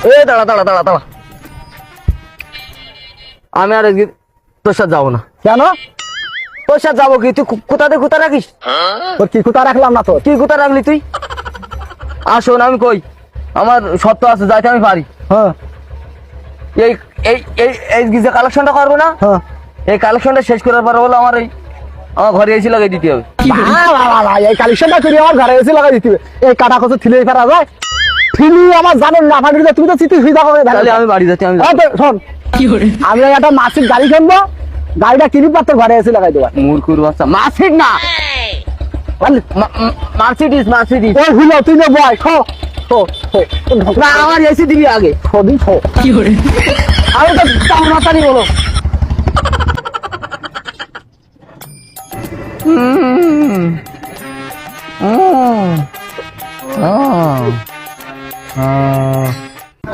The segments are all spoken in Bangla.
এ দাঁড়া দাঁড়া দাঁড়া দাঁড়া, আমি আর আজকে তোর সাথে যাবো না। কেন? তোর সাথে যাবো কি? তুই কোথাতে কোথা রাখিস? তোর কি কোথা রাখলাম না? তোর কি কোথা রাখলি তুই? আসুন আমি কই, আমার সত্য আছে, যাইতে আমি পারি। হ্যাঁ এই এই এই এই যে কালেকশনটা করবো না, হ্যাঁ, এই কালেকশনটা শেষ করার পর বলে আমার আমার ঘরে এসে লাগাই দিতে হবে। এই কালেকশনটা করে আমার ঘরে এসে লাগাই দিতে হবে। এই কাটা কত থিলে ফেরা যায়? থিলি আমার জানেন না ফাটি, তুমি তো চিঠি সুবিধা করে। তাহলে আমি বাড়ি যাচ্ছি। আমি শোন, আমি একটা মাসিক গাড়ি কিনবো, গাড়িটা কিনি পাত্র ঘরে এসে লাগাই দেবো। মূর্খুর বাচ্চা, মার্সিড না, মার্সিডিস মার্সিডিস। ওই হইলো তুই না বয় খো খো খো না আমার এসে দিবি আগে। খোদি খো। আমি তো তার মাতারি বলো।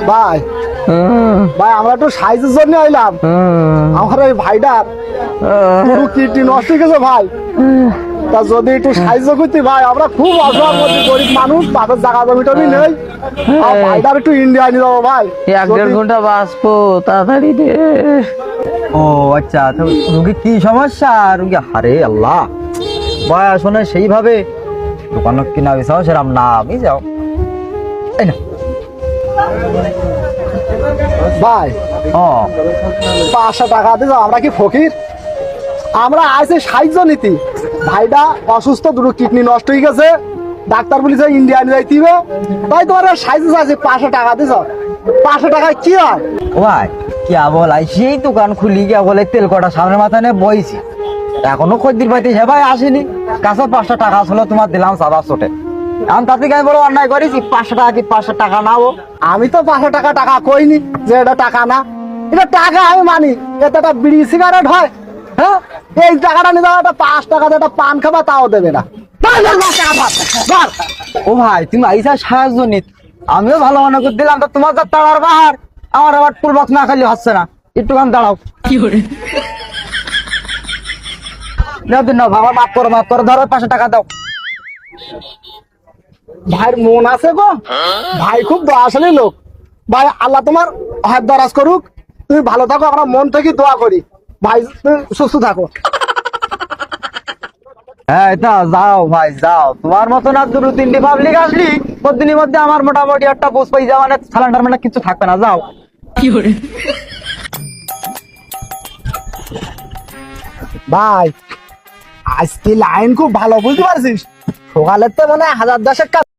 ভাই ভাই, আমরা একটু সাইজের জন্য আইলাম। আমার ওই ভাইটার পুরো কিডনি নষ্ট হয়ে গেছে ভাই। তা যদি একটু সাহায্য করতে ভাই, আমরা খুব অসহায় মধ্যে গরিব মানুষ, বাপের জায়গা জমি টমি নেই। আর ভাইটার একটু ইন্ডিয়া নিয়ে যাবো ভাই। 1-1.5 ঘন্টা বাঁচবো, তাড়াতাড়ি দে। ও আচ্ছা, তো রুগী কি সমস্যা? রুগী হারে আল্লাহ, ভাই আসলে সেইভাবে দোকান কিনা বেচাও সেরাম না, আমি যাও এই না ভাই ও 500 টাকা দিয়ে যাও, আমরা কি ফকির? আমরা আইসে সাহায্য নীতি। ভাইটা অসুস্থ, দুটো কিডনি নষ্ট হয়ে গেছে, ডাক্তার বলেছে ইন্ডিয়া নিয়ে যাইতে হবে। তাই তোমার সাহায্য আছে, 500 টাকা দিয়ে যাও। 500 টাকায় কি হয়? ও ভাই কি বল, সেই দোকান খুলি গিয়া বলে তেল কটা সামনে মাথা নিয়ে বইছি, এখনো খদ্দির পাইতে হে ভাই আসেনি। কাছে 500 টাকা ছিল, তোমার দিলাম সাদা চোটে। এখন তাতে আমি বলো অন্যায় করেছি, 500 টাকা কি 500 টাকা নাও? আমি তো 500 টাকা টাকা কইনি যে এটা টাকা না, এটা টাকা আমি মানি। এটা একটা বিড়ি সিগারেট হয়? হ্যাঁ, এই টাকাটা নিয়ে যাও, একটা 5 টাকা দিয়ে একটা পান খাবা, তাও দেবে না। ও ভাই তুমি আইসা সাহায্য নিত, আমিও ভালো মনে করে দিলাম। তো তোমার যা তাড়ার বাহার, আমার আবার ফুল বক্স না খালি হচ্ছে না। একটুখান দাঁড়াও, নাও দিন নাও, বাবা মাফ করো মাফ করো, ধরো 500 টাকা দাও। ভাইয়ের মন আছে গো, ভাই খুব দয়াশালী লোক। ভাই আল্লাহ তোমার হাত দরাজ করুক, তুমি ভালো থাকো, আমরা মন থেকে দোয়া করি। ভাই তুমি সুস্থ থাকো। হ্যাঁ এটা যাও ভাই যাও, তোমার মতো না 2-3টি পাবলিক আসলি প্রতিদিনের মধ্যে আমার মোটামুটি একটা বুঝ পাই যাওয়া, মানে সালান্ডার মানে কিছু থাকবে না। যাও। ভাই আজকে লাইন খুব ভালো, বুঝতে পারছিস? সকালের তো মানে 1000 10